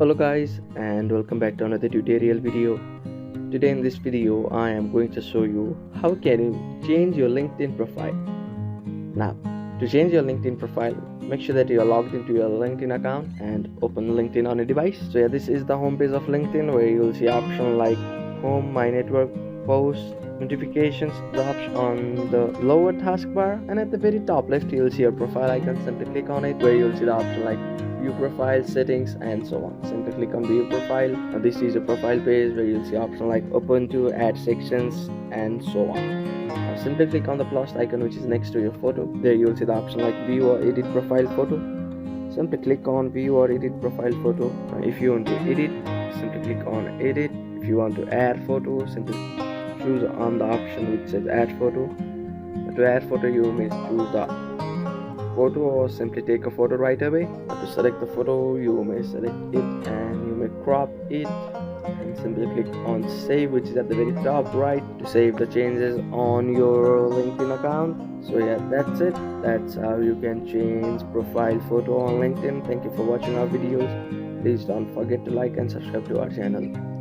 Hello guys, and welcome back to another tutorial video. Today in this video I am going to show you how can you change your LinkedIn profile. Now to change your LinkedIn profile, make sure that you are logged into your LinkedIn account and open LinkedIn on a device. So yeah, this is the home page of LinkedIn where you will see option like home, my network, posts, notifications, the option on the lower taskbar, and at the very top left you will see your profile icon. Simply click on it where you will see the option like view profile, settings, and so on. Simply click on view profile. Now this is a profile page where you'll see option like open to, add sections, and so on. Now simply click on the plus icon which is next to your photo. There you'll see the option like view or edit profile photo. Simply click on view or edit profile photo. Now if you want to edit, simply click on edit. If you want to add photo, simply choose on the option which says add photo. To add photo, you may choose the photo or simply take a photo right away. To select the photo, you may select it and you may crop it and simply click on save, which is at the very top right, to save the changes on your LinkedIn account. So yeah, that's it. That's how you can change profile photo on LinkedIn. Thank you for watching our videos. Please don't forget to like and subscribe to our channel.